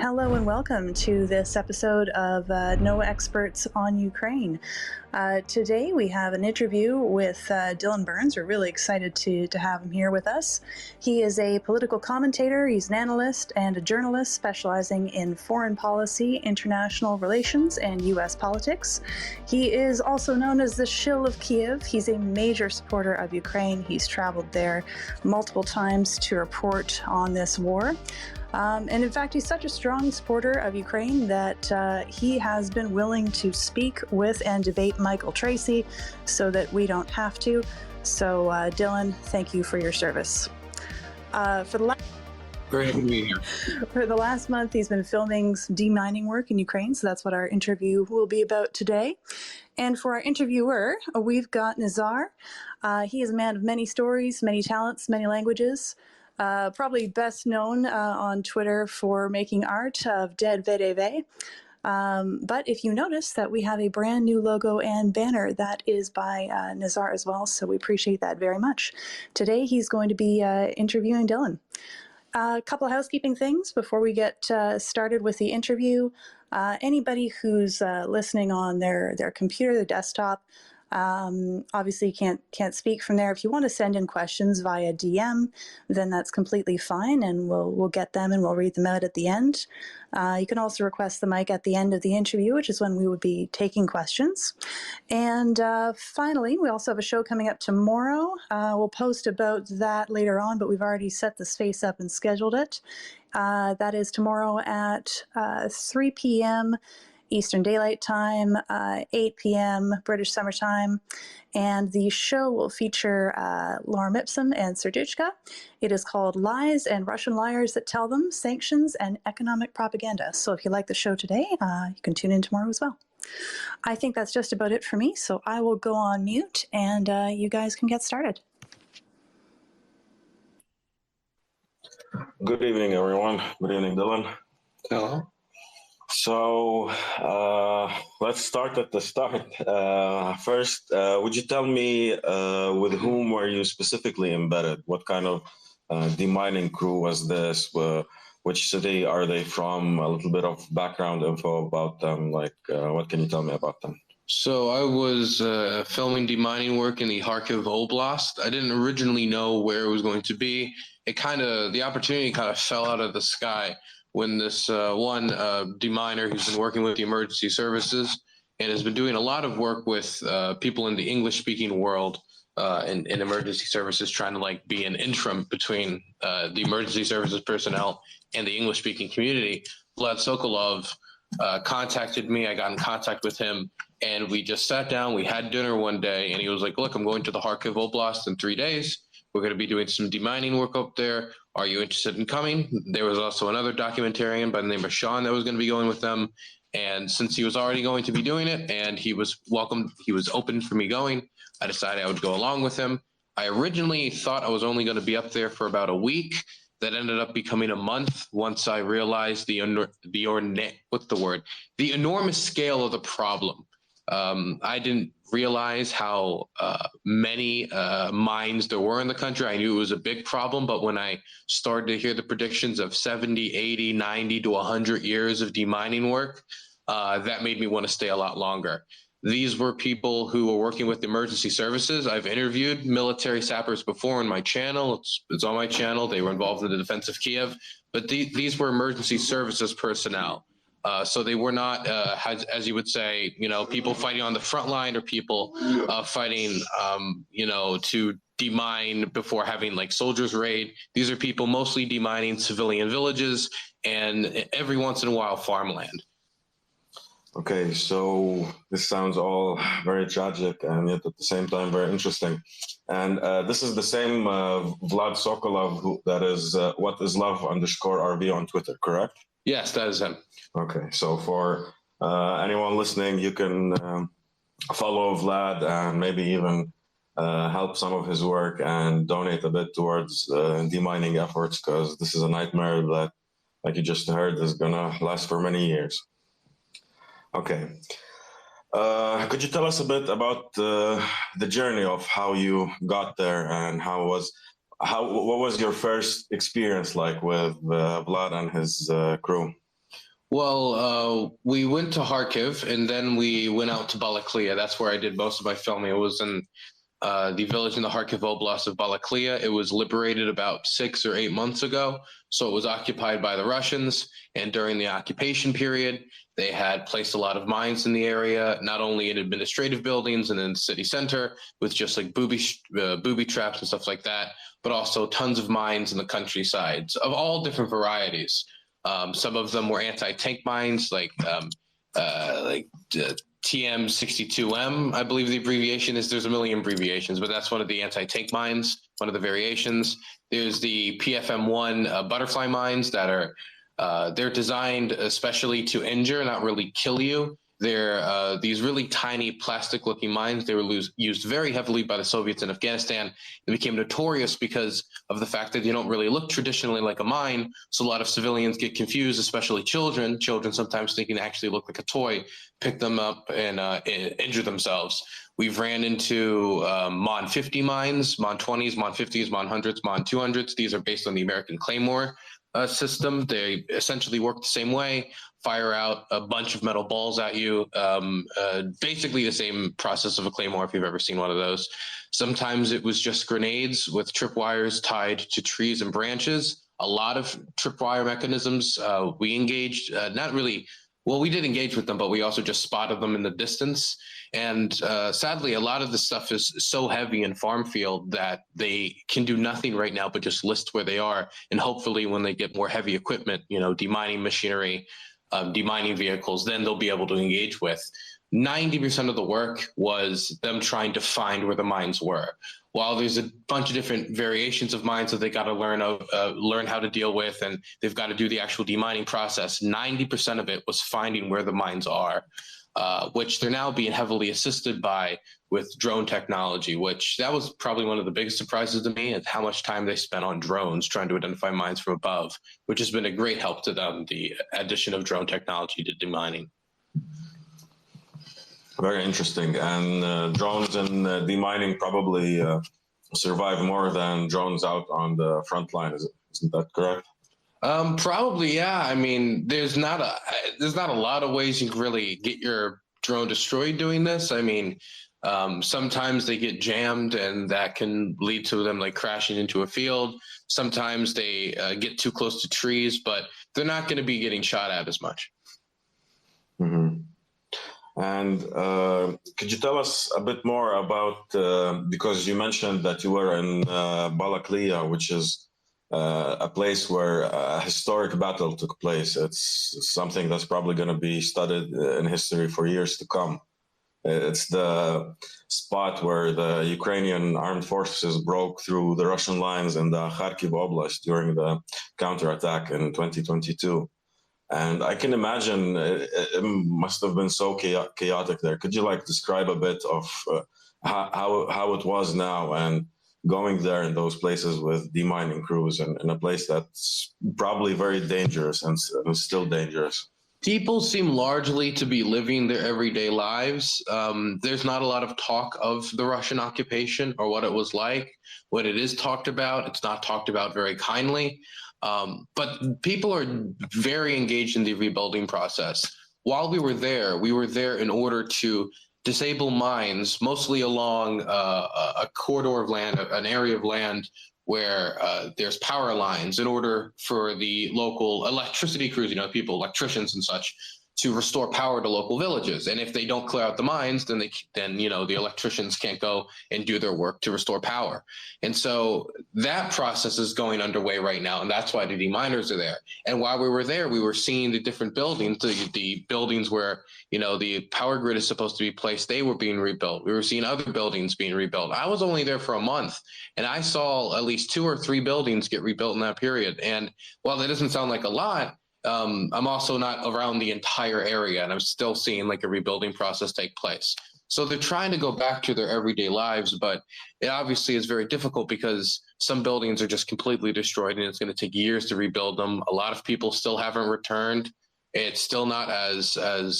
Hello and welcome to this episode of No Experts on Ukraine. Today we have an interview with Dylan Burns. We're really excited to have him here with us. He is a political commentator, he's an analyst and a journalist specializing in foreign policy, international relations, and U.S. politics. He is also known as the Shill of Kiev. He's a major supporter of Ukraine. He's traveled there multiple times to report on this war. And in fact, he's such a strong supporter of Ukraine that he has been willing to speak with and debate Michael Tracy so that we don't have to. So, Dylan, thank you for your service. Great to be here. For the last month, he's been filming some demining work in Ukraine, so that's what our interview will be about today. And for our interviewer, we've got Nazar. He is a man of many stories, many talents, many languages. Probably best known on Twitter for making art of Dead VDV. But if you notice that we have a brand new logo and banner that is by Nazar as well, so we appreciate that very much. Today he's going to be interviewing Dylan. A couple of housekeeping things before we get started with the interview. Anybody who's listening on their computer, their desktop, obviously can't speak from there. If you want to send in questions via DM, then that's completely fine, and we'll get them and we'll read them out at the end. You can also request the mic at the end of the interview, which is when we would be taking questions. And finally, we also have a show coming up tomorrow. We'll post about that later on, but we've already set the space up and scheduled it. That is tomorrow at 3 p.m. Eastern Daylight Time, 8 p.m. British Summer Time, and the show will feature Laura Mipsum and Serduchka. It is called Lies and Russian Liars That Tell Them, Sanctions and Economic Propaganda. So if you like the show today, you can tune in tomorrow as well. I think that's just about it for me, so I will go on mute, and you guys can get started. Good evening, everyone. Good evening, Dylan. Hello. So let's start at the start. First, would you tell me with whom were you specifically embedded? What kind of demining crew was this? Which city are they from? A little bit of background info about them. What can you tell me about them? So I was filming demining work in the Kharkiv Oblast. I didn't originally know where it was going to be. The opportunity kind of fell out of the sky when this one deminer who's been working with the emergency services and has been doing a lot of work with people in the English-speaking world in emergency services, trying to be an interim between the emergency services personnel and the English-speaking community. Vlad Sokolov contacted me. I got in contact with him, and we just sat down. We had dinner one day, and he was like, look, I'm going to the Kharkiv Oblast in 3 days. We're going to be doing some demining work up there. Are you interested in coming? There was also another documentarian by the name of Sean that was going to be going with them. And since he was already going to be doing it and he was open for me going, I decided I would go along with him. I originally thought I was only going to be up there for about a week. That ended up becoming a month once I realized the enormous scale of the problem. I didn't realize how many mines there were in the country. I knew it was a big problem, but when I started to hear the predictions of 70, 80, 90 to 100 years of demining work, that made me want to stay a lot longer. These were people who were working with emergency services. I've interviewed military sappers before on my channel. It's on my channel. They were involved in the defense of Kiev, but these were emergency services personnel. So they were not, as you would say, people fighting on the front line or people fighting, to demine before having soldiers raid. These are people mostly demining civilian villages and every once in a while farmland. Okay, so this sounds all very tragic and yet at the same time very interesting. And this is the same Vlad Sokolov that is @whatislove_RV on Twitter, correct? Yes, that is him. Okay, so for anyone listening, you can follow Vlad and maybe even help some of his work and donate a bit towards demining efforts, because this is a nightmare that, like you just heard, is going to last for many years. Okay. Could you tell us a bit about the journey of how you got there and what was your first experience like with Vlad and his crew? Well, we went to Kharkiv and then we went out to Balaclava. That's where I did most of my filming. It was in the village in the Kharkiv Oblast of Balaclava. It was liberated about 6 or 8 months ago. So it was occupied by the Russians. And during the occupation period, they had placed a lot of mines in the area, not only in administrative buildings and in the city center with just like booby traps and stuff like that, but also tons of mines in the countrysides of all different varieties. Some of them were anti-tank mines, like TM62M, I believe the abbreviation is. There's a million abbreviations, but that's one of the anti-tank mines, one of the variations. There's the PFM1 butterfly mines that are they're designed especially to injure, not really kill you. They're these really tiny plastic-looking mines. They were used very heavily by the Soviets in Afghanistan. They became notorious because of the fact that they don't really look traditionally like a mine. So a lot of civilians get confused, especially children. Children sometimes thinking they actually look like a toy, pick them up and injure themselves. We've ran into Mon 50 mines, Mon 20s, Mon 50s, Mon 100s, Mon 200s. These are based on the American Claymore system. They essentially work the same way, fire out a bunch of metal balls at you. Basically the same process of a Claymore if you've ever seen one of those. Sometimes it was just grenades with tripwires tied to trees and branches. A lot of tripwire mechanisms we engaged, not really, well, we did engage with them, but we also just spotted them in the distance. And sadly, a lot of the stuff is so heavy in farm field that they can do nothing right now but just list where they are. And hopefully when they get more heavy equipment, demining machinery, demining vehicles, then they'll be able to engage with. 90% of the work was them trying to find where the mines were. While there's a bunch of different variations of mines that they got to learn how to deal with, and they've got to do the actual demining process, 90% of it was finding where the mines are, which they're now being heavily assisted by with drone technology, which that was probably one of the biggest surprises to me, is how much time they spent on drones trying to identify mines from above, which has been a great help to them, the addition of drone technology to demining. Very interesting. And drones and demining probably survive more than drones out on the front line. Isn't that correct? Probably, yeah. I mean, there's not a lot of ways you can really get your drone destroyed doing this. I mean, sometimes they get jammed and that can lead to them like crashing into a field. Sometimes they get too close to trees, but they're not going to be getting shot at as much. Mm-hmm. And could you tell us a bit more about, because you mentioned that you were in Balaclava, which is a place where a historic battle took place. It's something that's probably going to be studied in history for years to come. It's the spot where the Ukrainian armed forces broke through the Russian lines in the Kharkiv Oblast during the counterattack in 2022. And I can imagine it must have been so chaotic there. Could you describe a bit of how it was now and going there in those places with demining crews and in a place that's probably very dangerous and still dangerous? People seem largely to be living their everyday lives. There's not a lot of talk of the Russian occupation or what it was like. When it is talked about, it's not talked about very kindly. But people are very engaged in the rebuilding process. While we were there in order to disable mines, mostly along a corridor of land, an area of land where there's power lines, in order for the local electricity crews, people, electricians and such, to restore power to local villages. And if they don't clear out the mines, then the electricians can't go and do their work to restore power. And so that process is going underway right now, and that's why the deminers are there. And while we were there, we were seeing the different buildings, the buildings where the power grid is supposed to be placed, they were being rebuilt. We were seeing other buildings being rebuilt. I was only there for a month, and I saw at least 2 or 3 buildings get rebuilt in that period. And while that doesn't sound like a lot, I'm also not around the entire area, and I'm still seeing a rebuilding process take place. So they're trying to go back to their everyday lives, but it obviously is very difficult because some buildings are just completely destroyed and it's going to take years to rebuild them. A lot of people still haven't returned. It's still not as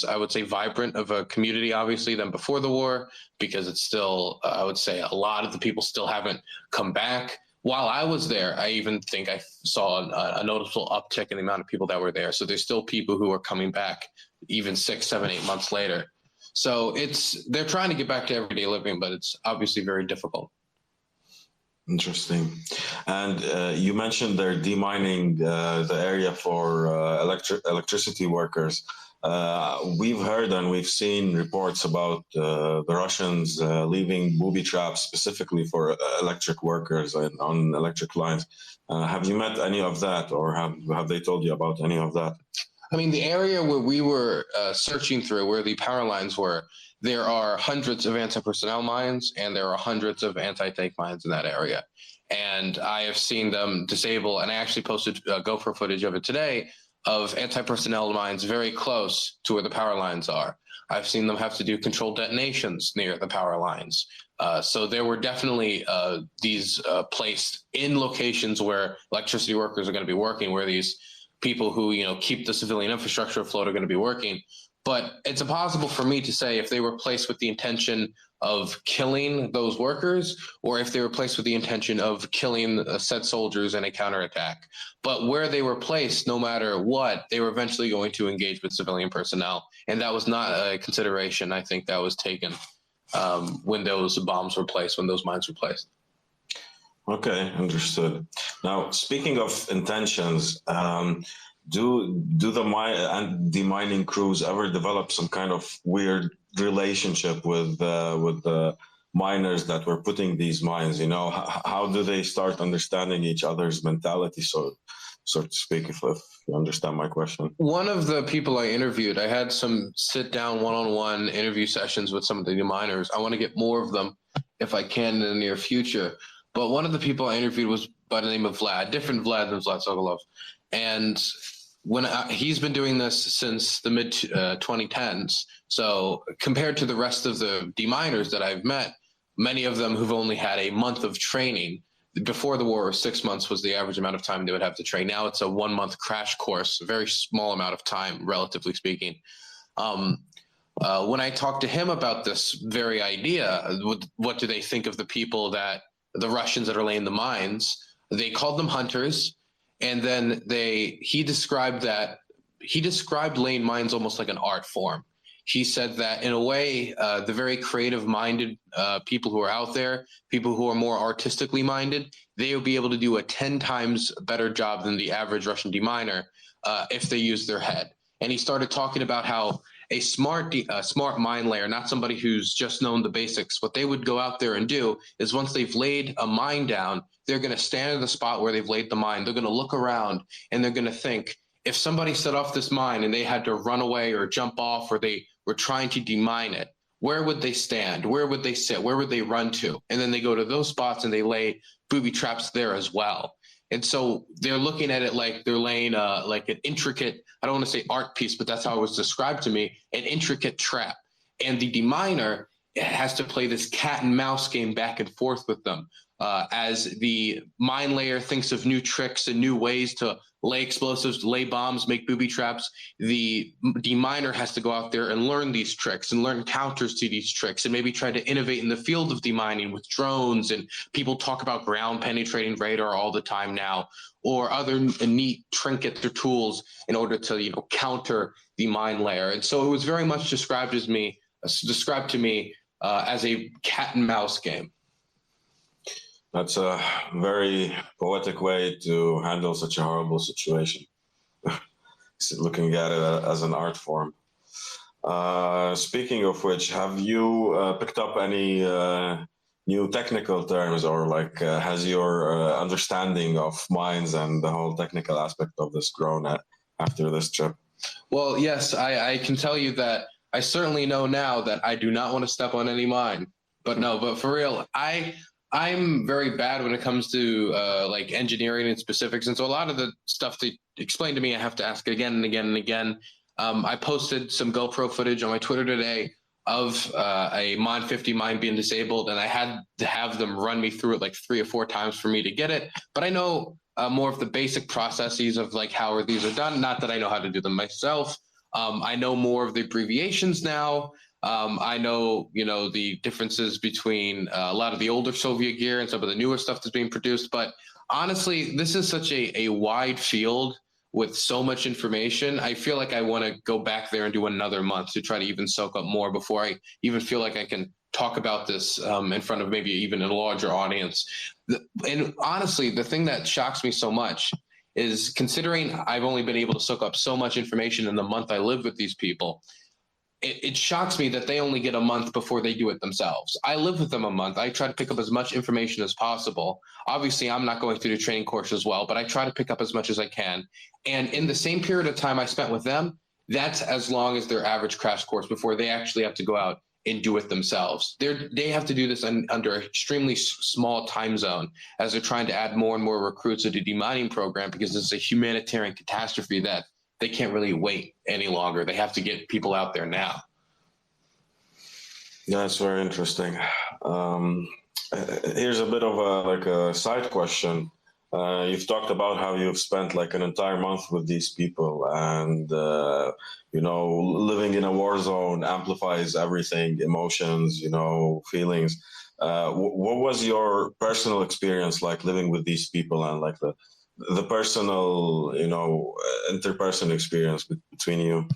I would say vibrant of a community, obviously, than before the war, because it's still, I would say, a lot of the people still haven't come back. while I was there, I even think I saw a noticeable uptick in the amount of people that were there. So there's still people who are coming back even 6, 7, 8 months later. So they're trying to get back to everyday living, but it's obviously very difficult. Interesting. And you mentioned they're demining the area for electricity workers. We've heard and we've seen reports about the Russians leaving booby traps specifically for electric workers on electric lines. Have you met any of that, or have they told you about any of that? I mean, the area where we were searching through, where the power lines were, there are hundreds of anti-personnel mines and there are hundreds of anti-tank mines in that area. And I have seen them disable, and I actually posted GoPro footage of it today, of anti-personnel mines very close to where the power lines are. I've seen them have to do controlled detonations near the power lines. So there were definitely these placed in locations where electricity workers are going to be working, where these people who, keep the civilian infrastructure afloat are going to be working. But it's impossible for me to say if they were placed with the intention of killing those workers or if they were placed with the intention of killing said soldiers in a counterattack. But where they were placed, no matter what, they were eventually going to engage with civilian personnel. And that was not a consideration, I think, that was taken when those bombs were placed, when those mines were placed. Okay, understood. Now, speaking of intentions, do the demining crews ever develop some kind of weird relationship with the miners that were putting these mines? How do they start understanding each other's mentality, so to speak? If you understand my question. One of the people I interviewed, I had some sit-down one-on-one interview sessions with some of the deminers. I want to get more of them if I can in the near future. But one of the people I interviewed was by the name of Vlad, different Vlad than Vlad Sokolov. And he's been doing this since the mid 2010s. So compared to the rest of the deminers that I've met, many of them who've only had a month of training. Before the war, 6 months was the average amount of time they would have to train. Now it's a 1 month crash course, a very small amount of time, relatively speaking. When I talked to him about this very idea, what do they think of the people the Russians that are laying the mines? They called them hunters. And then he described laying mines almost like an art form. He said that in a way, the very creative minded people who are out there, people who are more artistically minded, they will be able to do a 10 times better job than the average Russian deminer if they use their head. And he started talking about how a smart mine layer, not somebody who's just known the basics, what they would go out there and do is once they've laid a mine down, they're going to stand in the spot where they've laid the mine. They're going to look around and they're going to think, if somebody set off this mine and they had to run away or jump off or they were trying to demine it, where would they stand? Where would they sit? Where would they run to? And then they go to those spots and they lay booby traps there as well. And so they're looking at it like they're laying like an intricate, I don't want to say art piece, but that's how it was described to me, an intricate trap. And the deminer has to play this cat and mouse game back and forth with them as the mine layer thinks of new tricks and new ways to lay explosives, lay bombs, make booby traps. The deminer has to go out there and learn these tricks and learn counters to these tricks and maybe try to innovate in the field of demining with drones. And people talk about ground penetrating radar all the time now, or other neat trinkets or tools in order to, counter the mine layer. And so it was very much described to me as a cat and mouse game. That's a very poetic way to handle such a horrible situation. Looking at it as an art form. Speaking of which, have you picked up any new technical terms, or has your understanding of mines and the whole technical aspect of this grown after this trip? Well, yes, I can tell you that I certainly know now that I do not want to step on any mine. But for real, I'm very bad when it comes to engineering and specifics. And so a lot of the stuff they explain to me, I have to ask again and again and again. I posted some GoPro footage on my Twitter today of a Mod 50 mine being disabled, and I had to have them run me through it like 3 or 4 times for me to get it. But I know more of the basic processes of how these are done. Not that I know how to do them myself. I know more of the abbreviations now. I know, the differences between a lot of the older Soviet gear and some of the newer stuff that's being produced. But honestly, this is such a wide field with so much information. I feel like I want to go back there and do another month to try to even soak up more before I even feel like I can talk about this in front of maybe even a larger audience. And honestly, the thing that shocks me so much is, considering I've only been able to soak up so much information in the month I live with these people, it shocks me that they only get a month before they do it themselves. I live with them a month. I try to pick up as much information as possible. Obviously, I'm not going through the training course as well, but I try to pick up as much as I can. And in the same period of time I spent with them, that's as long as their average crash course before they actually have to go out and do it themselves. They have to do this under an extremely small time zone, as they're trying to add more and more recruits to the demining program, because this is a humanitarian catastrophe that they can't really wait any longer. They have to get people out there now. That's very interesting. Here's a bit of a side question. You've talked about how you've spent like an entire month with these people, and living in a war zone amplifies everything, emotions, feelings. What was your personal experience like living with these people, and like the personal, interpersonal experience between you?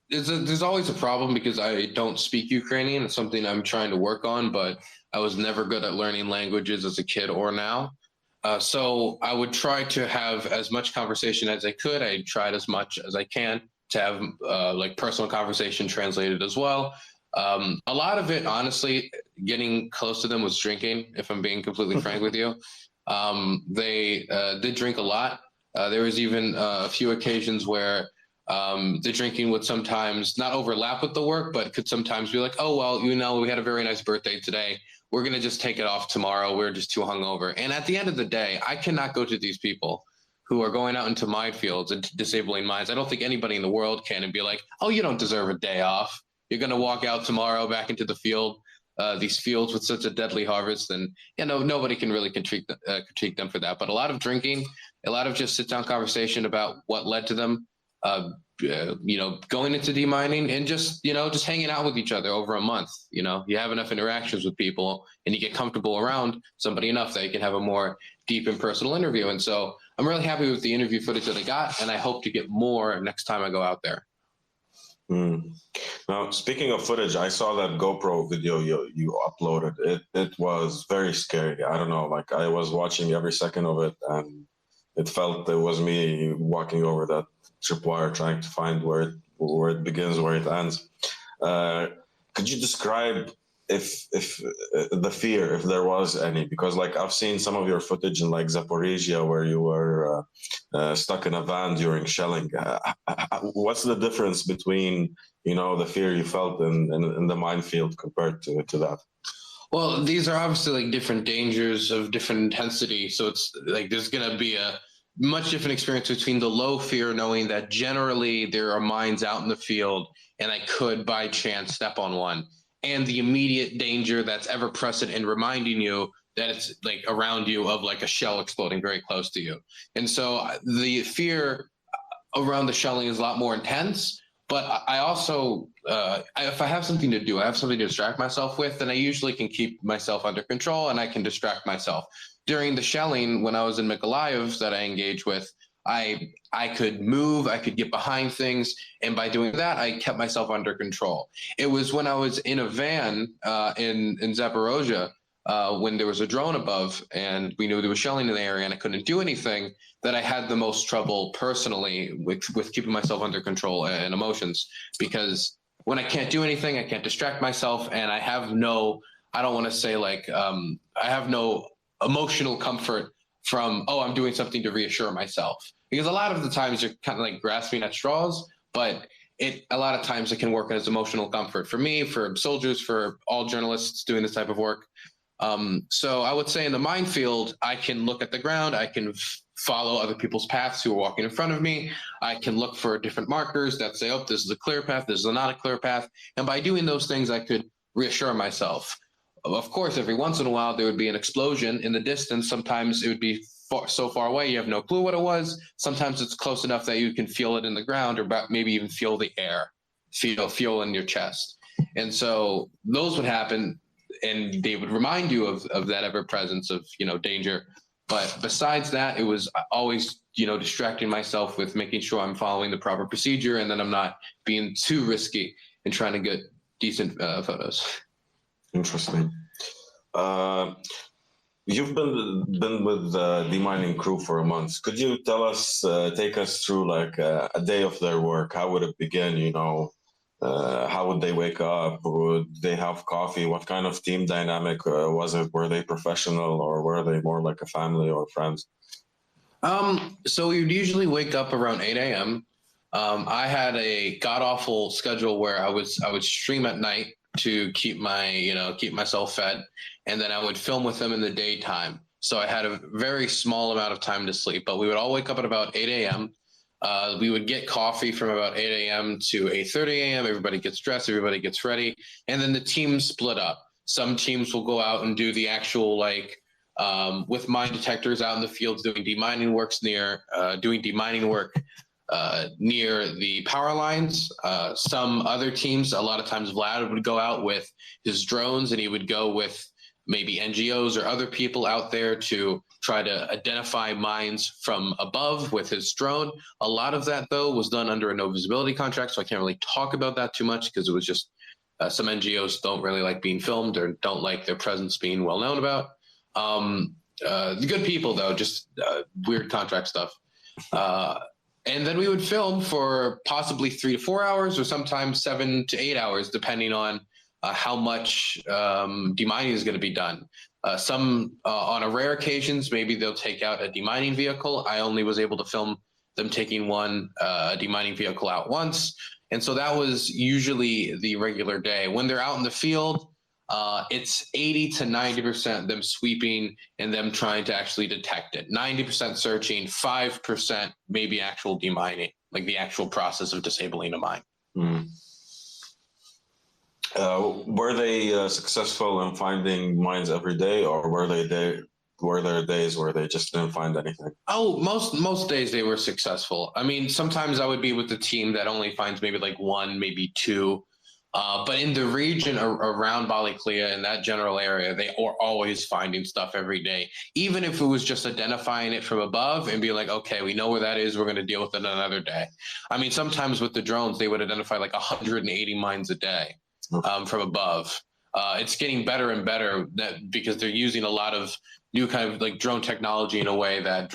There's always a problem because I don't speak Ukrainian. It's something I'm trying to work on, but I was never good at learning languages as a kid or now. So I would try to have as much conversation as I could. I tried as much as I can to have like personal conversation translated as well. A lot of it, honestly, getting close to them was drinking, if I'm being completely frank with you. They did drink a lot. There was even a few occasions where the drinking would sometimes not overlap with the work, but could sometimes be like, oh, well, we had a very nice birthday today. We're going to just take it off tomorrow. We're just too hungover. And at the end of the day, I cannot go to these people who are going out into minefields and disabling mines. I don't think anybody in the world can, and be like, oh, you don't deserve a day off. You're going to walk out tomorrow back into the field, these fields with such a deadly harvest. And, nobody can really critique them for that. But a lot of drinking, a lot of just sit down conversation about what led to them going into demining, and just hanging out with each other over a month. You have enough interactions with people and you get comfortable around somebody enough that you can have a more deep and personal interview. And so I'm really happy with the interview footage that I got, and I hope to get more next time I go out there. Now, speaking of footage, I saw that GoPro video you uploaded. It was very scary. I don't know, like I was watching every second of it, and it felt it was me walking over that tripwire trying to find where it begins, where it ends. Could you describe if the fear, if there was any? Because like I've seen some of your footage in like Zaporizhia where you were stuck in a van during shelling. What's the difference between the fear you felt in the minefield compared to that? Well, these are obviously like different dangers of different intensity. So it's like there's going to be a much different experience between the low fear, knowing that generally there are mines out in the field and I could by chance step on one, and the immediate danger that's ever present and reminding you that it's like around you of like a shell exploding very close to you. And so the fear around the shelling is a lot more intense. But I also, if I have something to do, I have something to distract myself with, then I usually can keep myself under control and I can distract myself. During the shelling, when I was in Mykolaiv that I engaged with, I could move, I could get behind things, and by doing that, I kept myself under control. It was when I was in a van in Zaporozhye, when there was a drone above and we knew there was shelling in the area and I couldn't do anything, that I had the most trouble personally with keeping myself under control and emotions. Because when I can't do anything, I can't distract myself, and I have I don't want to say like, I have no emotional comfort from, I'm doing something to reassure myself. Because a lot of the times you're kind of like grasping at straws, but a lot of times it can work as emotional comfort for me, for soldiers, for all journalists doing this type of work. So I would say in the minefield, I can look at the ground, I can follow other people's paths who are walking in front of me. I can look for different markers that say, this is a clear path, this is not a clear path. And by doing those things, I could reassure myself. Of course, every once in a while, there would be an explosion in the distance. Sometimes it would be so far away, you have no clue what it was. Sometimes it's close enough that you can feel it in the ground, or maybe even feel the air. feel in your chest. And so those would happen, and they would remind you of that ever presence of, danger. But besides that, it was always, distracting myself with making sure I'm following the proper procedure, and then I'm not being too risky and trying to get decent photos. Interesting. You've been with the demining crew for a month. Could you take us through like a day of their work? How would it begin? How would they wake up? Would they have coffee? What kind of team dynamic was it? Were they professional, or were they more like a family or friends? So we'd usually wake up around 8 a.m. I had a god awful schedule where I would stream at night to keep myself fed, and then I would film with them in the daytime. So I had a very small amount of time to sleep, but we would all wake up at about 8 a.m. We would get coffee from about 8 a.m. to 8:30 a.m. Everybody gets dressed, everybody gets ready, and then the teams split up. Some teams will go out and do the actual with mine detectors out in the fields doing demining work near the power lines. Some other teams, a lot of times Vlad would go out with his drones, and he would go with maybe NGOs or other people out there to try to identify mines from above with his drone. A lot of that, though, was done under a no visibility contract, so I can't really talk about that too much, because it was just some NGOs don't really like being filmed or don't like their presence being well known about. The good people, though, just weird contract stuff. And then we would film for possibly 3 to 4 hours, or sometimes 7 to 8 hours, depending on how much demining is going to be done. Some, on a rare occasions, maybe they'll take out a demining vehicle. I only was able to film them taking one demining vehicle out once. And so that was usually the regular day. When they're out in the field, it's 80 to 90% them sweeping and them trying to actually detect it. 90% searching, 5% maybe actual demining, like the actual process of disabling a mine. Mm. Were they successful in finding mines every day, or were there days where they just didn't find anything? Oh, most days they were successful. I mean, sometimes I would be with the team that only finds maybe like 1, maybe 2. But in the region around Balaclava, in that general area, they are always finding stuff every day. Even if it was just identifying it from above and being like, okay, we know where that is, we're going to deal with it another day. I mean, sometimes with the drones, they would identify like 180 mines a day from above. It's getting better and better because they're using a lot of new kind of like drone technology in a way that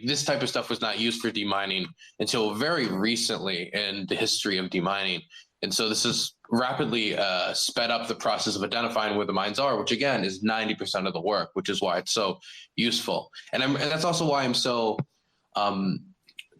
this type of stuff was not used for demining until very recently in the history of demining. And so this has rapidly sped up the process of identifying where the mines are, which again is 90% of the work, which is why it's so useful. And that's also why I'm so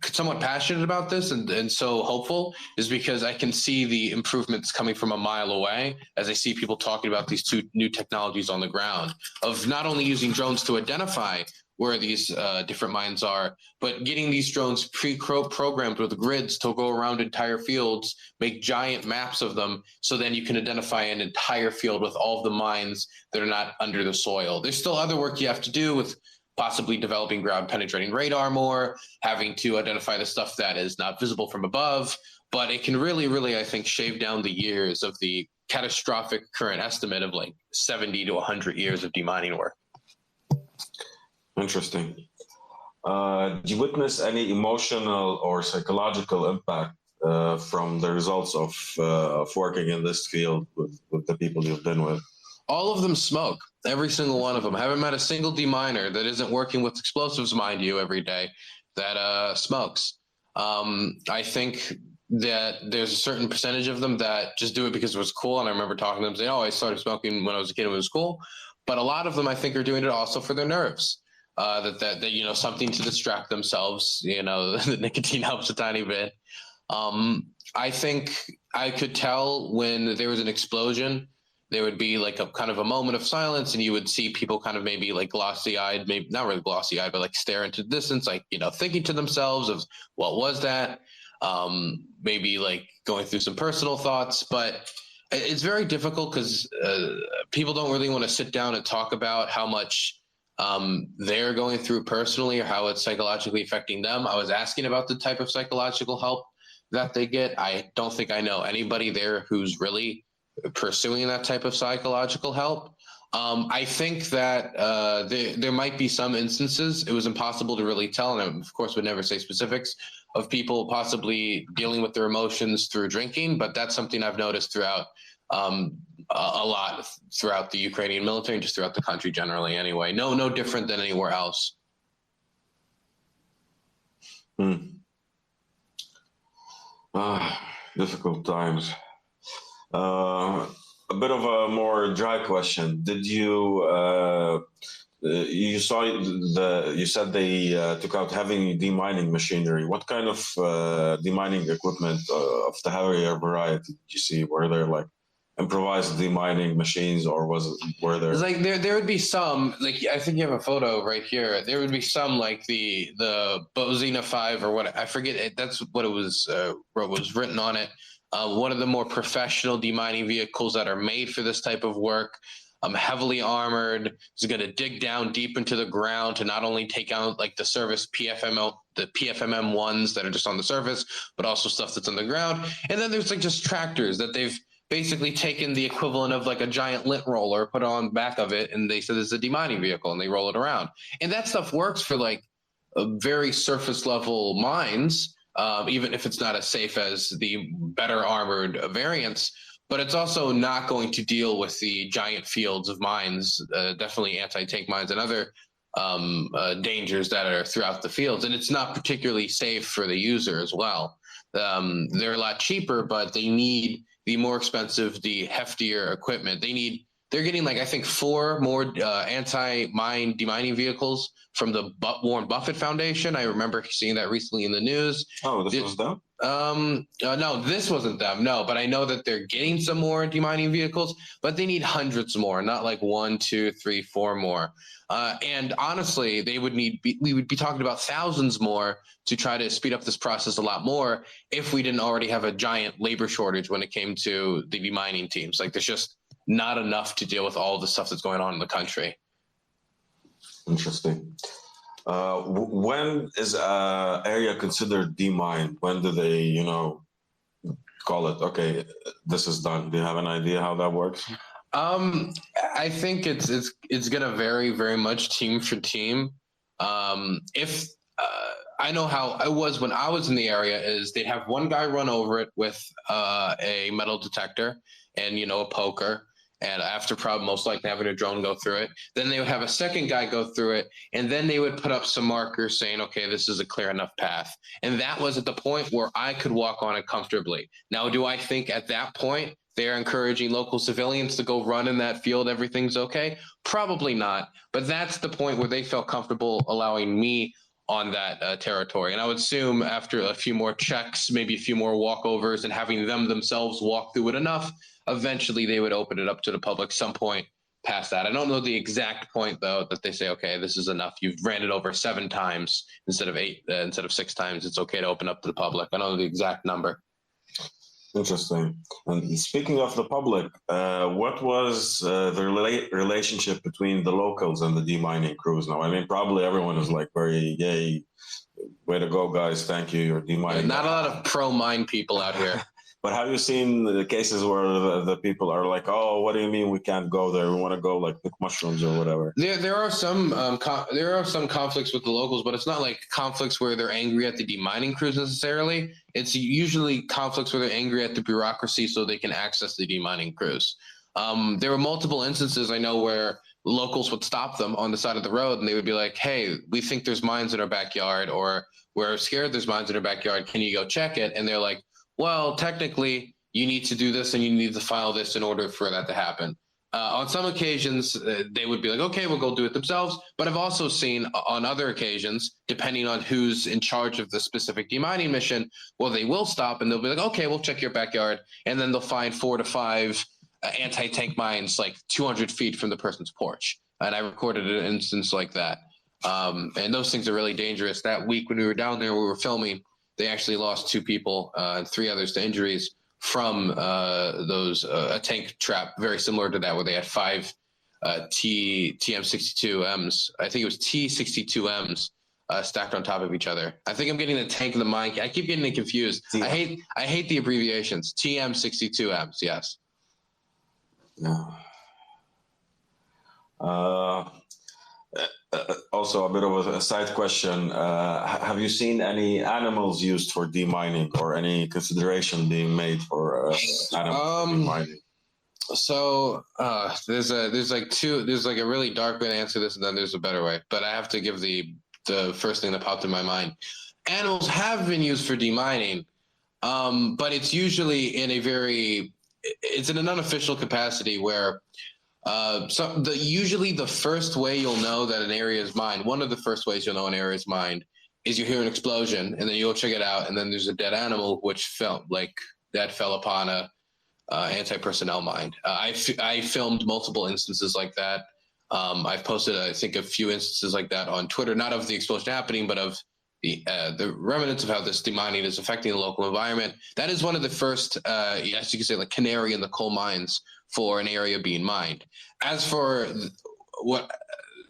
somewhat passionate about this and so hopeful, is because I can see the improvements coming from a mile away as I see people talking about these 2 new technologies on the ground of not only using drones to identify where these different mines are, but getting these drones pre-programmed with grids to go around entire fields, make giant maps of them, so then you can identify an entire field with all of the mines that are not under the soil. There's still other work you have to do with possibly developing ground-penetrating radar more, having to identify the stuff that is not visible from above, but it can really, really, I think, shave down the years of the catastrophic current estimate of like 70 to 100 years of demining work. Interesting. Do you witness any emotional or psychological impact from the results of working in this field with the people you've been with? All of them smoke. Every single one of them. I haven't met a single deminer that isn't working with explosives, mind you, every day that smokes. I think that there's a certain percentage of them that just do it because it was cool. And I remember talking to them saying, oh, I started smoking when I was a kid and it was cool. But a lot of them, I think, are doing it also for their nerves. That something to distract themselves. The nicotine helps a tiny bit. I think I could tell when there was an explosion, there would be like a kind of a moment of silence, and you would see people kind of maybe like glossy-eyed, maybe not really glossy-eyed, but like stare into the distance, like, thinking to themselves of what was that? Maybe like going through some personal thoughts, but it's very difficult because people don't really want to sit down and talk about how much they're going through personally or how it's psychologically affecting them. I was asking about the type of psychological help that they get. I don't think I know anybody there who's really pursuing that type of psychological help. I think that there might be some instances, it was impossible to really tell, and of course would never say specifics, of people possibly dealing with their emotions through drinking, but that's something I've noticed throughout a lot throughout the Ukrainian military and just throughout the country generally anyway. No different than anywhere else. Difficult times. A bit of a more dry question. Did you you said they took out heavy demining machinery. What kind of demining equipment of the heavier variety did you see? Were there like improvised demining machines, or were there? It's like there would be some, like I think you have a photo right here. There would be some like the Bozina 5 or what, I forget it. That's what it was written on it. One of the more professional demining vehicles that are made for this type of work. Heavily armored, is going to dig down deep into the ground to not only take out like the PFMM ones that are just on the surface, but also stuff that's on the ground. And then there's like just tractors that they've basically taken the equivalent of like a giant lint roller, put on the back of it, and they said it's a demining vehicle, and they roll it around. And that stuff works for like very surface level mines, even if it's not as safe as the better armored variants. But it's also not going to deal with the giant fields of mines, definitely anti-tank mines and other dangers that are throughout the fields. And it's not particularly safe for the user as well. They're a lot cheaper, but they need the more expensive, the heftier equipment. They're getting like, I think 4 more anti-mine demining vehicles from the Warren Buffett Foundation. I remember seeing that recently in the news. Oh, this was them? No, this wasn't them. No, but I know that they're getting some more demining vehicles, but they need hundreds more, not like 1, 2, 3, 4 more. And honestly, we would be talking about thousands more to try to speed up this process a lot more if we didn't already have a giant labor shortage when it came to the demining teams. Like there's just not enough to deal with all the stuff that's going on in the country. Interesting. When is an area considered demined? When do they, call it, okay, this is done? Do you have an idea how that works? I think it's going to vary very much team for team. If I know how it was when I was in the area, is they'd have one guy run over it with a metal detector and a poker. And after probably most likely having a drone go through it, then they would have a second guy go through it, and then they would put up some markers saying, okay, this is a clear enough path. And that was at the point where I could walk on it comfortably. Now, do I think at that point they're encouraging local civilians to go run in that field, everything's okay? Probably not. But that's the point where they felt comfortable allowing me on that territory. And I would assume after a few more checks, maybe a few more walkovers, and having them themselves walk through it enough, eventually they would open it up to the public some point past that. I don't know the exact point though that they say, okay, this is enough. You've ran it over 7 times instead of 8, instead of 6 times. It's okay to open up to the public. I don't know the exact number. Interesting. And speaking of the public, what was the relationship between the locals and the demining crews now? I mean, probably everyone is like very, yay, way to go, guys. Thank you. You're demining. Not a lot of pro-mine people out here. But have you seen the cases where the people are like, oh, what do you mean we can't go there? We want to go like pick mushrooms or whatever. There are some conflicts with the locals, but it's not like conflicts where they're angry at the demining crews necessarily. It's usually conflicts where they're angry at the bureaucracy so they can access the demining crews. There were multiple instances I know where locals would stop them on the side of the road and they would be like, hey, we think there's mines in our backyard, or we're scared there's mines in our backyard. Can you go check it? And they're like, well, technically, you need to do this and you need to file this in order for that to happen. On some occasions, they would be like, okay, we'll go do it themselves. But I've also seen on other occasions, depending on who's in charge of the specific demining mission, well, they will stop and they'll be like, okay, we'll check your backyard. And then they'll find 4 to 5 anti-tank mines like 200 feet from the person's porch. And I recorded an instance like that. And those things are really dangerous. That week when we were down there, we were filming, they actually lost 2 people and 3 others to injuries from a tank trap very similar to that, where they had 5 TM62Ms. I think it was T62Ms stacked on top of each other. I think I'm getting the tank and the mine. I keep getting it confused. I hate the abbreviations. TM62Ms. Yes. Yeah. Also, a bit of a side question. Have you seen any animals used for demining, or any consideration being made for animals for demining? So there's like a really dark way to answer this, and then there's a better way. But I have to give the first thing that popped in my mind. Animals have been used for demining, but it's usually it's in an unofficial capacity where usually the first way you'll know that an area is mined, one of the first ways you'll know an area is mined, is you hear an explosion, and then you'll check it out, and then there's a dead animal which fell upon a anti-personnel mine. I filmed multiple instances like that. I've posted, I think, a few instances like that on Twitter, not of the explosion happening, but of the remnants of how this demining is affecting the local environment. That is one of the first, yes, you could say, like canary in the coal mines for an area being mined. As for what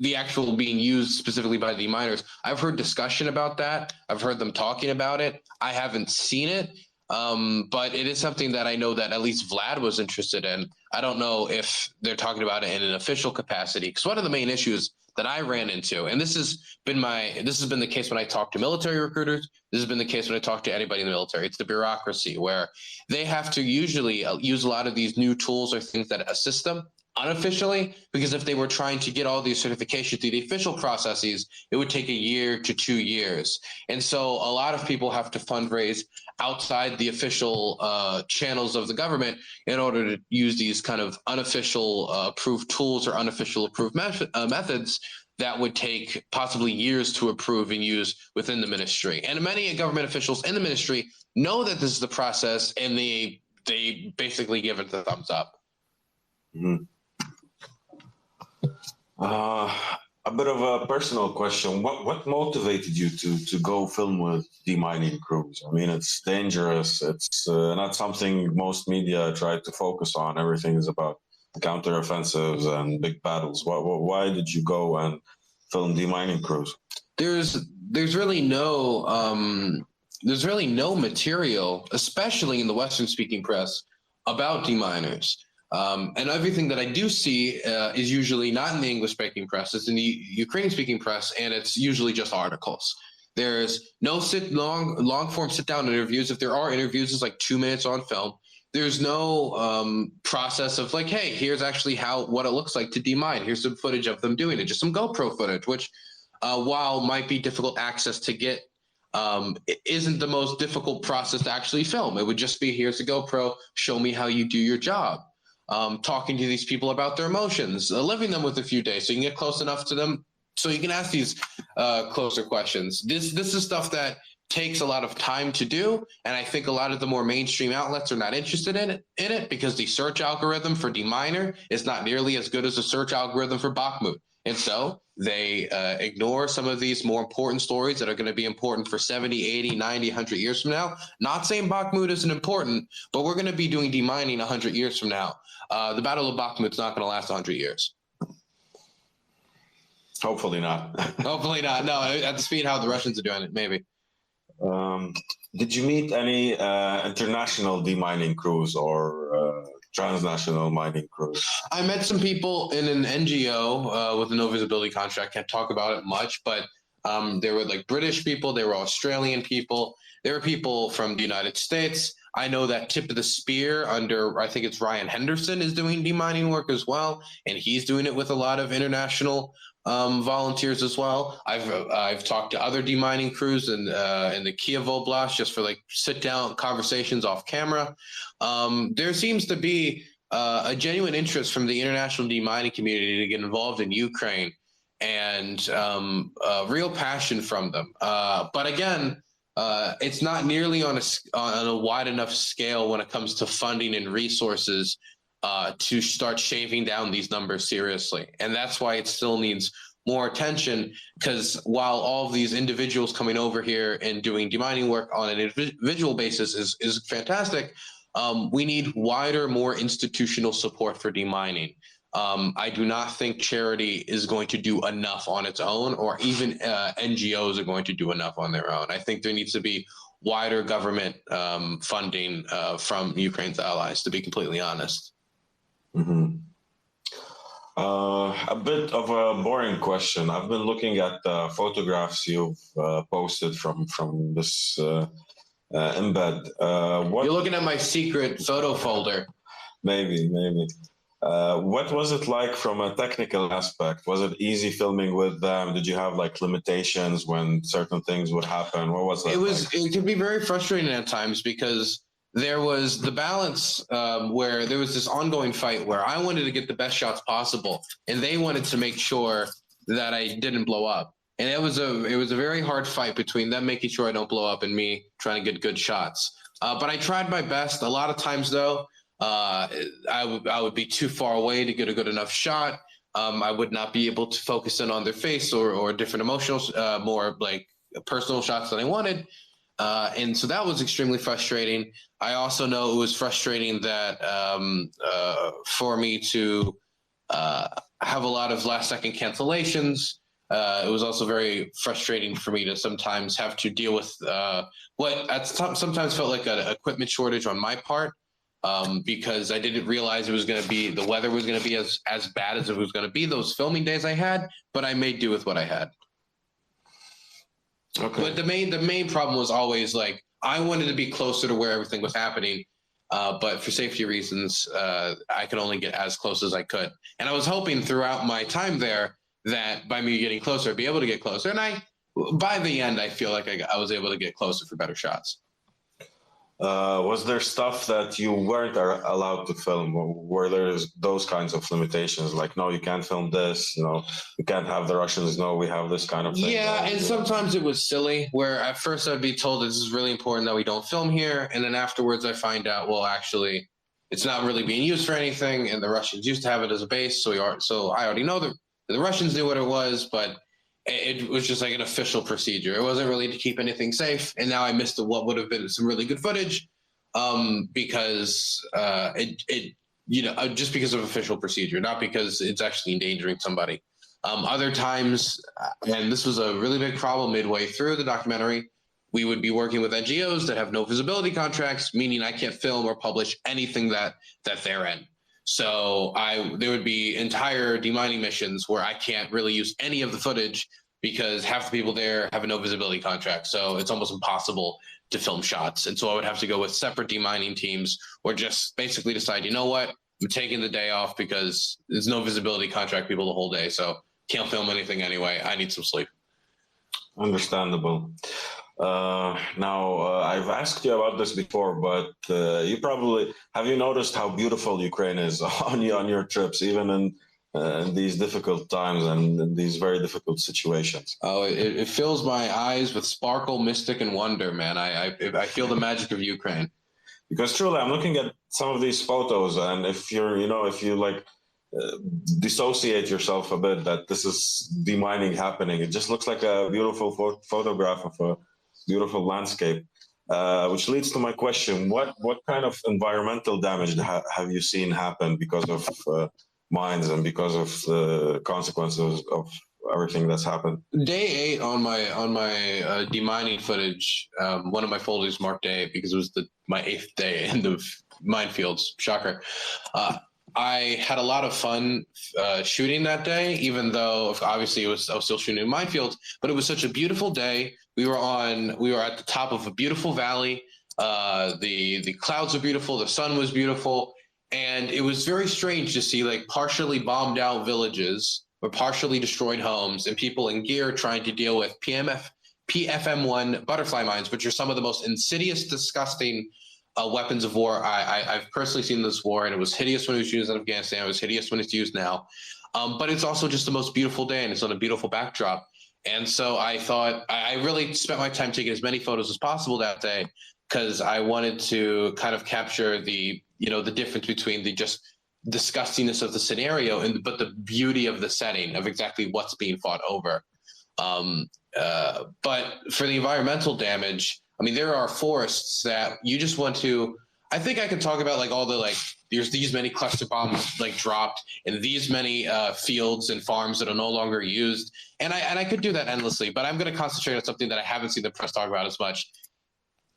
the actual being used specifically by the miners, I've heard discussion about that. I've heard them talking about it. I haven't seen it, but it is something that I know that at least Vlad was interested in. I don't know if they're talking about it in an official capacity, because one of the main issues that I ran into, and this has been the case when I talk to military recruiters, this has been the case when I talk to anybody in the military, it's the bureaucracy, where they have to usually use a lot of these new tools or things that assist them unofficially, because if they were trying to get all these certifications through the official processes, it would take a year to 2 years. And so a lot of people have to fundraise outside the official channels of the government in order to use these kind of unofficial approved tools or unofficial approved methods that would take possibly years to approve and use within the ministry. And many government officials in the ministry know that this is the process, and they basically give it the thumbs up. Mm-hmm. A bit of a personal question. What motivated you to go film with demining crews? I mean, it's dangerous. It's not something most media try to focus on. Everything is about counteroffensives and big battles. Why did you go and film demining crews? There's really no material, especially in the Western speaking press, about deminers. And everything that I do see is usually not in the English-speaking press. It's in the Ukrainian-speaking press, and it's usually just articles. There's no long-form sit-down interviews. If there are interviews, it's like 2 minutes on film. There's no process of like, hey, here's actually what it looks like to demine. Here's some footage of them doing it, just some GoPro footage, which while might be difficult access to get, it isn't the most difficult process to actually film. It would just be, here's a GoPro, show me how you do your job. Talking to these people about their emotions, living them with a few days so you can get close enough to them so you can ask these closer questions. This is stuff that takes a lot of time to do, and I think a lot of the more mainstream outlets are not interested in it because the search algorithm for deminer is not nearly as good as the search algorithm for Bakhmut. And so they ignore some of these more important stories that are going to be important for 70, 80, 90, 100 years from now. Not saying Bakhmut isn't important, but we're going to be doing demining 100 years from now. The Battle of Bakhmut's not going to last 100 years. Hopefully not. Hopefully not. No, at the speed how the Russians are doing it, maybe. Did you meet any international demining crews or transnational mining crews? I met some people in an NGO with a no visibility contract. Can't talk about it much, but there were like British people, there were Australian people, there were people from the United States. I know that Tip of the Spear under, I think it's Ryan Henderson, is doing demining work as well, and he's doing it with a lot of international volunteers as well. I've talked to other demining crews in the Kiev Oblast just for like sit down conversations off camera. There seems to be a genuine interest from the international demining community to get involved in Ukraine, and real passion from them. But again, it's not nearly on a wide enough scale when it comes to funding and resources to start shaving down these numbers seriously. And that's why it still needs more attention, because while all of these individuals coming over here and doing demining work on an individual basis is fantastic, we need wider, more institutional support for demining. I do not think charity is going to do enough on its own, or even NGOs are going to do enough on their own. I think there needs to be wider government funding from Ukraine's allies, to be completely honest. Mm-hmm. A bit of a boring question. I've been looking at photographs you've posted from this embed. You're looking at my secret photo folder. Maybe. What was it like from a technical aspect? Was it easy filming with them? Did you have like limitations when certain things would happen? What was that? It could be very frustrating at times, because there was the balance where there was this ongoing fight where I wanted to get the best shots possible, and they wanted to make sure that I didn't blow up. And it was a very hard fight between them making sure I don't blow up and me trying to get good shots. But I tried my best. A lot of times, though, I would be too far away to get a good enough shot. I would not be able to focus in on their face or different emotional, more like personal shots that I wanted. And so that was extremely frustrating. I also know it was frustrating that for me to have a lot of last-second cancellations. It was also very frustrating for me to sometimes have to deal with what sometimes felt like an equipment shortage on my part, because I didn't realize the weather was going to be as bad as it was going to be those filming days I had, but I made do with what I had. Okay. But the main problem was always like I wanted to be closer to where everything was happening, but for safety reasons, I could only get as close as I could. And I was hoping throughout my time there that by me getting closer, I'd be able to get closer. And by the end, I feel like I was able to get closer for better shots. Was there stuff that you weren't allowed to film? Were there those kinds of limitations? Like, no, you can't film this. You can't have the Russians know we have this kind of thing. Yeah, and sometimes it was silly, where at first I'd be told this is really important that we don't film here. And then afterwards I find out, well, actually, it's not really being used for anything. And the Russians used to have it as a base. So I already know that the Russians knew what it was, but it was just like an official procedure. It wasn't really to keep anything safe. And now I missed what would have been some really good footage because just because of official procedure, not because it's actually endangering somebody. Other times, and this was a really big problem midway through the documentary, we would be working with NGOs that have no visibility contracts, meaning I can't film or publish anything that they're in. So there would be entire demining missions where I can't really use any of the footage because half the people there have a no visibility contract. So it's almost impossible to film shots. And so I would have to go with separate demining teams or just basically decide, you know what, I'm taking the day off because there's no visibility contract people the whole day. So can't film anything anyway. I need some sleep. Understandable. Now, I've asked you about this before, but have you noticed how beautiful Ukraine is on your trips, even in these difficult times and in these very difficult situations? Oh, it fills my eyes with sparkle, mystic, and wonder, man. I feel the magic of Ukraine. Because truly, I'm looking at some of these photos, and if you dissociate yourself a bit, that this is demining happening, it just looks like a beautiful photograph of a beautiful landscape, which leads to my question: what kind of environmental damage have you seen happen because of mines and because of the consequences of everything that's happened? Day 8 on my demining footage, one of my folders marked day 8 because it was my 8th day in the minefields. Shocker. I had a lot of fun shooting that day, even though obviously I was still shooting in minefields. But it was such a beautiful day. We were at the top of a beautiful valley. The clouds were beautiful. The sun was beautiful, and it was very strange to see like partially bombed out villages or partially destroyed homes and people in gear trying to deal with PFM1 butterfly mines, which are some of the most insidious, disgusting weapons of war I've personally seen in this war, and it was hideous when it was used in Afghanistan. It was hideous when it's used now, but it's also just the most beautiful day, and it's on a beautiful backdrop. And so I thought I really spent my time taking as many photos as possible that day because I wanted to kind of capture the difference between the just disgustingness of the scenario but the beauty of the setting of exactly what's being fought over. But for the environmental damage, I mean, there are forests that you just want to I think I could talk about like all the like there's these many cluster bombs like dropped in these many fields and farms that are no longer used, and I could do that endlessly. But I'm going to concentrate on something that I haven't seen the press talk about as much.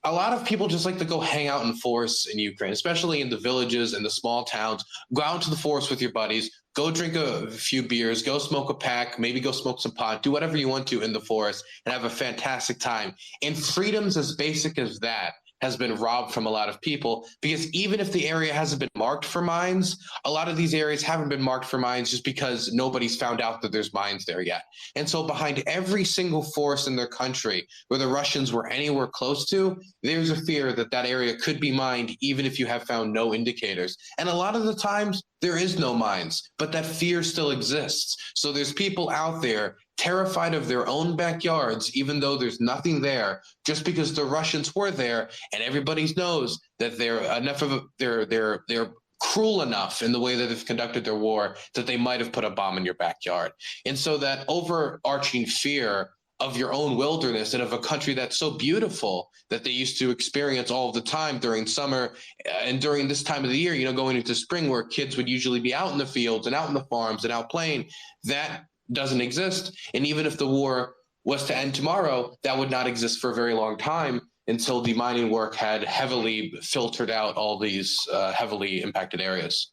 A lot of people just like to go hang out in forests in Ukraine, especially in the villages and the small towns. Go out to the forest with your buddies, go drink a few beers, go smoke a pack, maybe go smoke some pot, do whatever you want to in the forest and have a fantastic time. And freedoms as basic as that has been robbed from a lot of people, because even if the area hasn't been marked for mines, a lot of these areas haven't been marked for mines just because nobody's found out that there's mines there yet. And so behind every single forest in their country where the Russians were anywhere close to, there's a fear that that area could be mined, even if you have found no indicators. And a lot of the times there is no mines, but that fear still exists. So there's people out there terrified of their own backyards, even though there's nothing there, just because the Russians were there, and everybody knows that they're cruel enough in the way that they've conducted their war that they might have put a bomb in your backyard. And so that overarching fear of your own wilderness and of a country that's so beautiful that they used to experience all of the time during summer and during this time of the year, you know, going into spring where kids would usually be out in the fields and out in the farms and out playing, that doesn't exist. And even if the war was to end tomorrow, that would not exist for a very long time until demining work had heavily filtered out all these heavily impacted areas.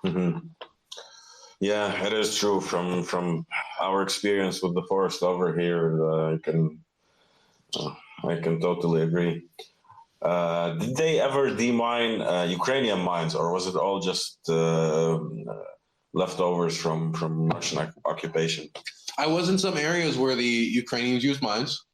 Mm-hmm. Yeah, it is true. From our experience with the forest over here, I can totally agree. Did they ever demine Ukrainian mines, or was it all just leftovers from Russian occupation? I was in some areas where the Ukrainians used mines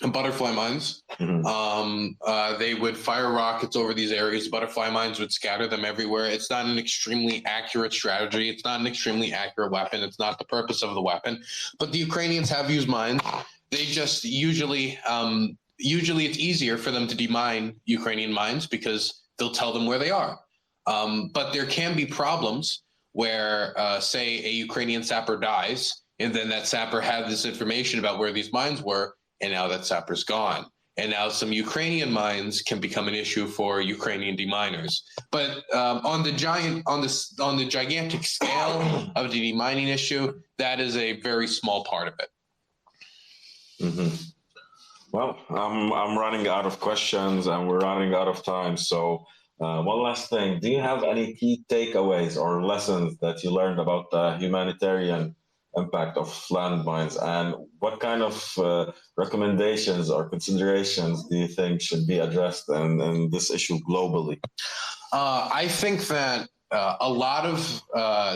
and butterfly mines. Mm-hmm. They would fire rockets over these areas. Butterfly mines would scatter them everywhere. It's not an extremely accurate strategy. It's not an extremely accurate weapon. It's not the purpose of the weapon. But the Ukrainians have used mines. They just usually it's easier for them to demine Ukrainian mines because they'll tell them where they are. But there can be problems where, say, a Ukrainian sapper dies, and then that sapper had this information about where these mines were, and now that sapper's gone. And now some Ukrainian mines can become an issue for Ukrainian deminers. But on the gigantic scale of the demining issue, that is a very small part of it. Mm-hmm. Well, I'm running out of questions and we're running out of time. So one last thing, do you have any key takeaways or lessons that you learned about the humanitarian impact of landmines, and what kind of recommendations or considerations do you think should be addressed in this issue globally? I think that a lot of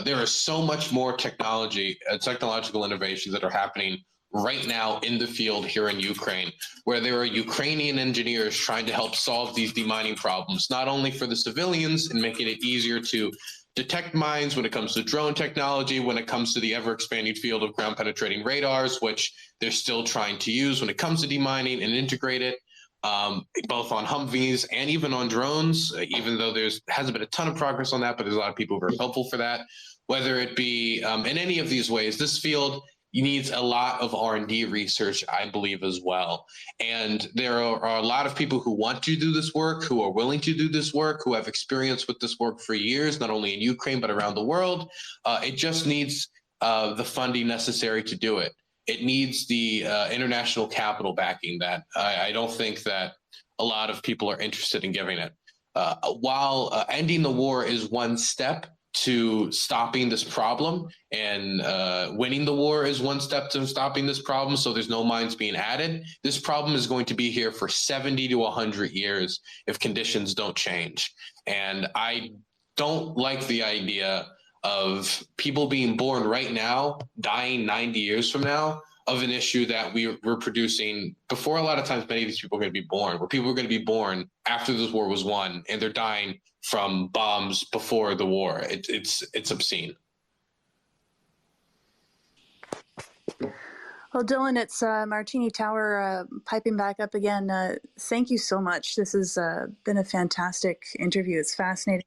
there is so much more technological innovations that are happening right now in the field here in Ukraine, where there are Ukrainian engineers trying to help solve these demining problems, not only for the civilians and making it easier to detect mines when it comes to drone technology, when it comes to the ever-expanding field of ground-penetrating radars, which they're still trying to use when it comes to demining and integrate it, both on Humvees and even on drones, even though hasn't been a ton of progress on that, but there's a lot of people who are helpful for that. Whether it be in any of these ways, this field needs a lot of R&D research, I believe, as well. And there are a lot of people who want to do this work, who are willing to do this work, who have experience with this work for years, not only in Ukraine, but around the world. It just needs the funding necessary to do it. It needs the international capital backing that. I don't think that a lot of people are interested in giving it. While ending the war is one step to stopping this problem, and winning the war is one step to stopping this problem, so there's no mines being added, this problem is going to be here for 70 to 100 years if conditions don't change. And I don't like the idea of people being born right now, dying 90 years from now, of an issue that we're producing before. A lot of times many of these people are going to be born, where people are going to be born after this war was won, and they're dying from bombs before the war. It's obscene. Well, Dylan, it's Martini Tower piping back up again. Thank you so much. This has been a fantastic interview. It's fascinating.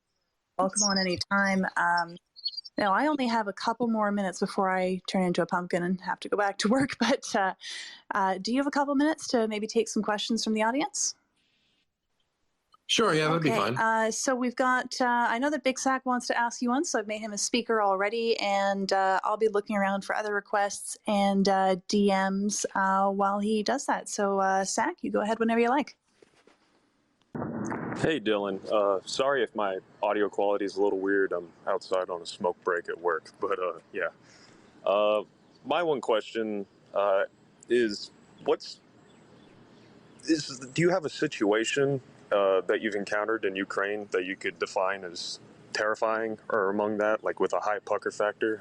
Welcome on any time. Now, I only have a couple more minutes before I turn into a pumpkin and have to go back to work, but do you have a couple minutes to maybe take some questions from the audience? Sure, yeah, that'd be Okay, fine. so we've got, I know that Big Sack wants to ask you one, so I've made him a speaker already, and I'll be looking around for other requests and DMs while he does that. So, Sack, you go ahead whenever you like. Hey Dylan, sorry if my audio quality is a little weird. I'm outside on a smoke break at work, but yeah. My one question is, do you have a situation that you've encountered in Ukraine that you could define as terrifying or among that, like with a high pucker factor?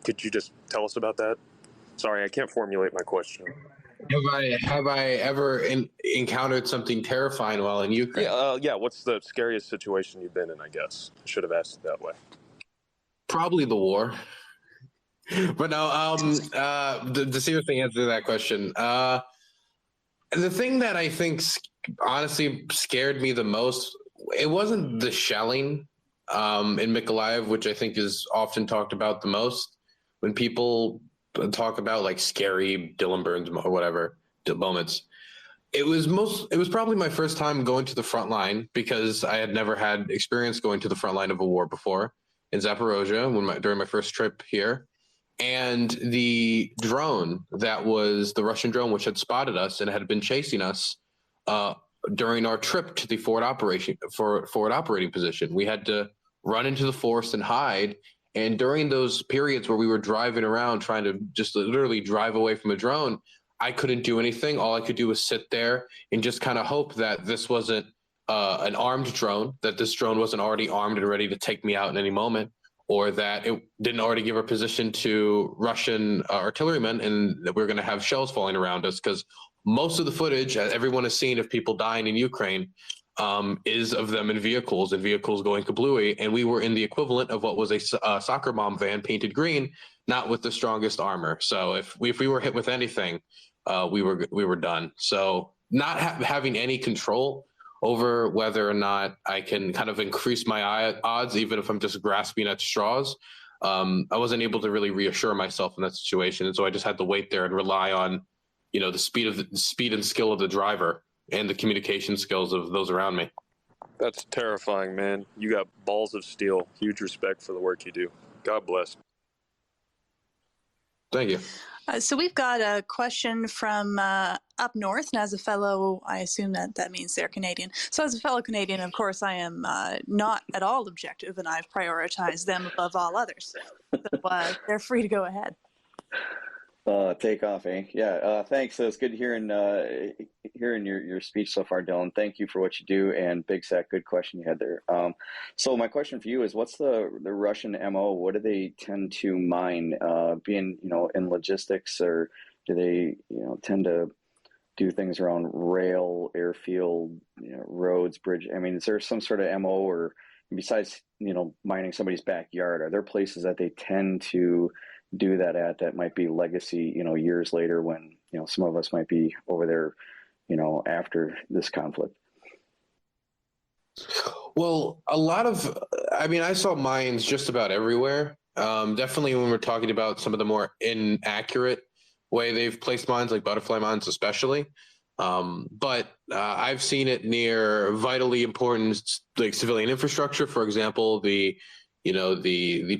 Could you just tell us about that? Sorry, I can't formulate my question. Have I ever encountered something terrifying while in Ukraine? Yeah. What's the scariest situation you've been in? I guess I should have asked it that way. Probably the war. But no, the serious thing answer to that question. The thing that I think honestly scared me the most, it wasn't the shelling in Mykolaiv, which I think is often talked about the most when people talk about like scary Dylan Burns or whatever moments. It was probably my first time going to the front line because I had never had experience going to the front line of a war before in Zaporozhye during my first trip here. And the drone that was the Russian drone, which had spotted us and had been chasing us during our trip to the forward operating position. We had to run into the forest and hide. And during those periods where we were driving around trying to just literally drive away from a drone, I couldn't do anything. All I could do was sit there and just kind of hope that this wasn't an armed drone, that this drone wasn't already armed and ready to take me out in any moment, or that it didn't already give our position to Russian artillerymen and that we're going to have shells falling around us, because most of the footage, as everyone has seen, of people dying in Ukraine is of them in vehicles going kablooey. And we were in the equivalent of what was a soccer mom van painted green, not with the strongest armor. So if we were hit with anything, we were done. So not having any control over whether or not I can kind of increase my odds, even if I'm just grasping at straws. I wasn't able to really reassure myself in that situation. And so I just had to wait there and rely on, the speed and skill of the driver and the communication skills of those around me. That's terrifying, man. You got balls of steel. Huge respect for the work you do. God bless. Thank you. So we've got a question from up north, and as a fellow, I assume that means they're Canadian. So as a fellow Canadian, of course, I am not at all objective, and I've prioritized them above all others. So they're free to go ahead. Take off, eh? Yeah, thanks. It's good hearing your speech so far, Dylan. Thank you for what you do, and Big Sack, good question you had there. So my question for you is, what's the Russian MO? What do they tend to mine? Being in logistics, or do they tend to do things around rail, airfield, roads, bridge? I mean, is there some sort of MO, or besides mining somebody's backyard? Are there places that they tend to do that might be legacy, years later when, some of us might be over there, after this conflict? Well, I saw mines just about everywhere. Definitely when we're talking about some of the more inaccurate way they've placed mines, like butterfly mines especially. But I've seen it near vitally important like civilian infrastructure. For example, the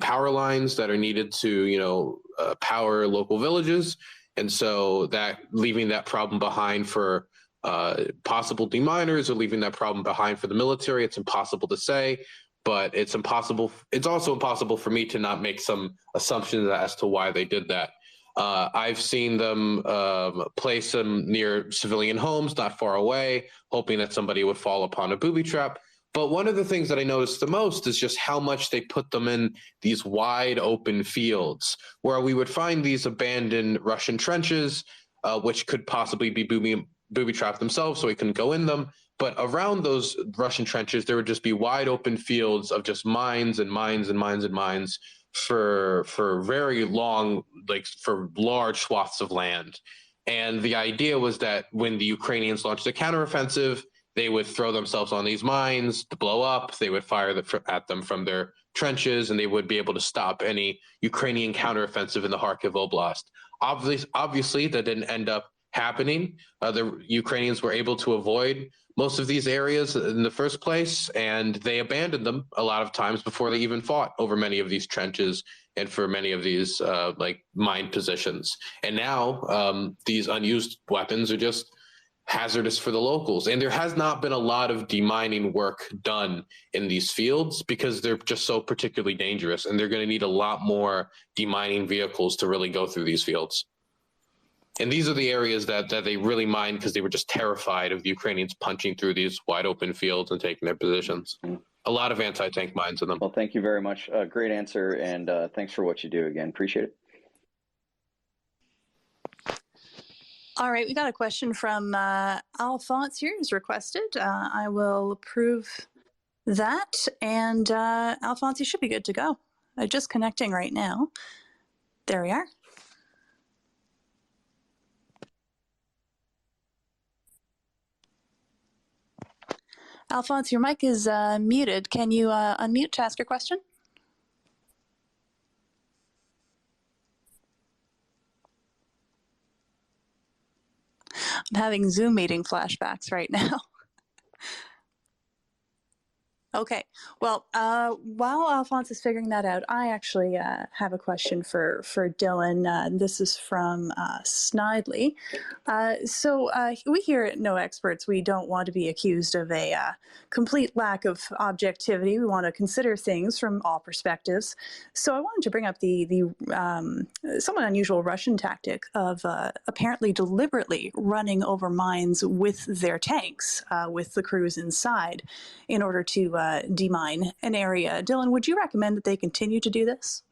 power lines that are needed to power local villages, and so that leaving that problem behind for possible deminers, or leaving that problem behind for the military, it's impossible to say. But it's impossible. It's also impossible for me to not make some assumptions as to why they did that. I've seen them place them near civilian homes not far away, hoping that somebody would fall upon a booby trap. But one of the things that I noticed the most is just how much they put them in these wide open fields where we would find these abandoned Russian trenches, which could possibly be booby trapped themselves, so we couldn't go in them. But around those Russian trenches, there would just be wide open fields of just mines and mines and mines and mines for very long, like for large swaths of land. And the idea was that when the Ukrainians launched a counteroffensive, they would throw themselves on these mines to blow up. They would fire at them from their trenches, and they would be able to stop any Ukrainian counteroffensive in the Kharkiv Oblast. Obviously, that didn't end up happening. The Ukrainians were able to avoid most of these areas in the first place, and they abandoned them a lot of times before they even fought over many of these trenches and for many of these like mine positions. And now these unused weapons are just hazardous for the locals. And there has not been a lot of demining work done in these fields because they're just so particularly dangerous, and they're going to need a lot more demining vehicles to really go through these fields. And these are the areas that they really mined because they were just terrified of the Ukrainians punching through these wide open fields and taking their positions. A lot of anti-tank mines in them. Well, thank you very much. Great answer, and thanks for what you do again. Appreciate it. All right, we got a question from Alphonse here, who's requested. I will approve that, and Alphonse, you should be good to go. Just connecting right now. There we are. Alphonse, your mic is muted. Can you unmute to ask your question? I'm having Zoom meeting flashbacks right now. Okay, well, while Alphonse is figuring that out, I actually have a question for Dylan. This is from Snidely. So we here at No Experts, we don't want to be accused of a complete lack of objectivity. We want to consider things from all perspectives. So I wanted to bring up the somewhat unusual Russian tactic of apparently deliberately running over mines with their tanks, with the crews inside, in order to demine an area. Dylan, would you recommend that they continue to do this?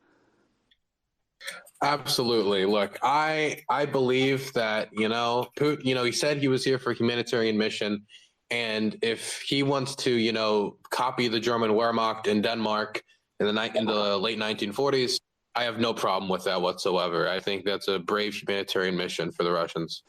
Absolutely. Look, I believe that, Putin, he said he was here for a humanitarian mission. And if he wants to, copy the German Wehrmacht in Denmark in the late 1940s, I have no problem with that whatsoever. I think that's a brave humanitarian mission for the Russians.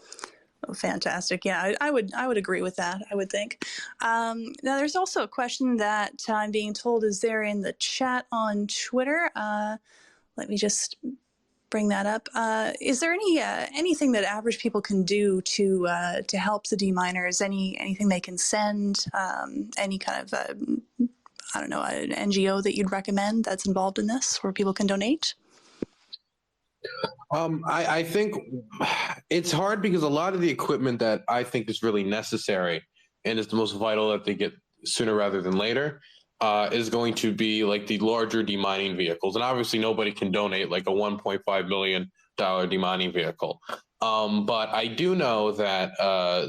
Oh, fantastic. Yeah, I would agree with that, I would think. Now, there's also a question that I'm being told is there in the chat on Twitter. Let me just bring that up. Is there anything that average people can do to help the deminers? Anything they can send? Any kind of, I don't know, an NGO that you'd recommend that's involved in this where people can donate? I think it's hard because a lot of the equipment that I think is really necessary and is the most vital that they get sooner rather than later is going to be like the larger demining vehicles. And obviously nobody can donate like a $1.5 million demining vehicle. But I do know that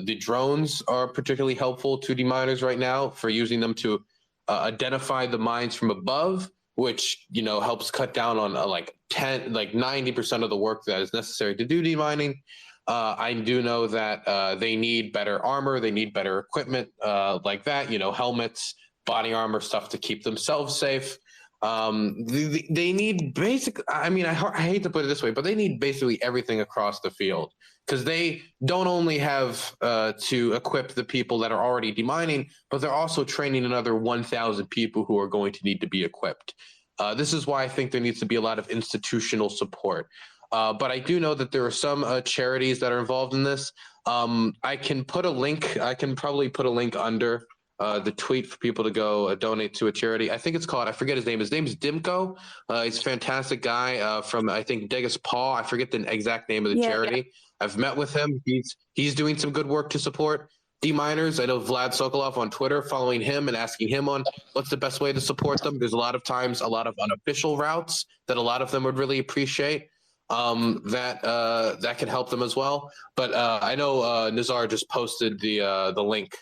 the drones are particularly helpful to deminers right now for using them to identify the mines from above, which, helps cut down on like 90% of the work that is necessary to do demining. I do know that they need better armor. They need better equipment like that, helmets, body armor, stuff to keep themselves safe. They need I hate to put it this way, but they need basically everything across the field because they don't only have to equip the people that are already demining, but they're also training another 1,000 people who are going to need to be equipped. This is why I think there needs to be a lot of institutional support. But I do know that there are some charities that are involved in this. I can put a link. I can probably put a link under the tweet for people to go donate to a charity. I think it's called, I forget his name. His name is Dimko. He's a fantastic guy from, I think, Degas Paw. I forget the exact name of the charity. Yeah. I've met with him. He's doing some good work to support deminers. I know Vlad Sokolov on Twitter, following him and asking him on what's the best way to support them. There's a lot of times, a lot of unofficial routes that a lot of them would really appreciate. That can help them as well. But I know Nazar just posted the link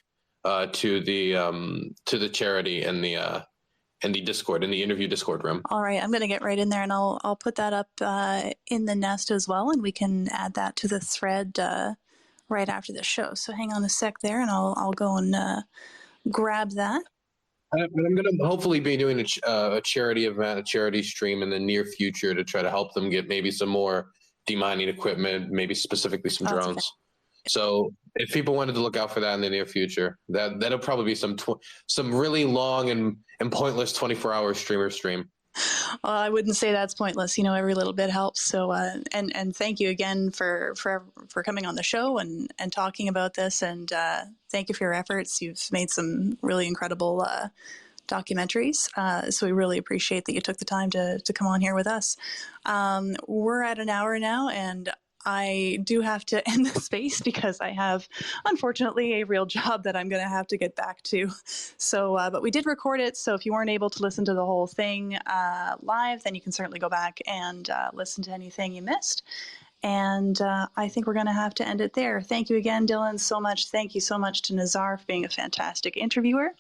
to the charity in the Discord, in the interview Discord room. All right, I'm going to get right in there, and I'll put that up in the nest as well, and we can add that to the thread right after the show. So hang on a sec there, and I'll go and grab that. I'm going to hopefully be doing a charity event, a charity stream in the near future to try to help them get maybe some more demining equipment, maybe specifically some drones. Okay. So if people wanted to look out for that in the near future, that'll probably be some really long and pointless 24-hour stream. Well, I wouldn't say that's pointless. You know, every little bit helps. So, and thank you again for coming on the show and talking about this. And thank you for your efforts. You've made some really incredible documentaries. So we really appreciate that you took the time to come on here with us. We're at an hour now, and I do have to end the space because I have, unfortunately, a real job that I'm going to have to get back to. So, but we did record it. So if you weren't able to listen to the whole thing live, then you can certainly go back and listen to anything you missed. And I think we're going to have to end it there. Thank you again, Dylan, so much. Thank you so much to Nazar for being a fantastic interviewer.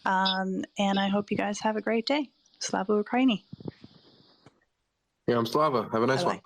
And I hope you guys have a great day. Slava Ukraini. Yeah, I'm Slava. Have a nice Bye-bye. one.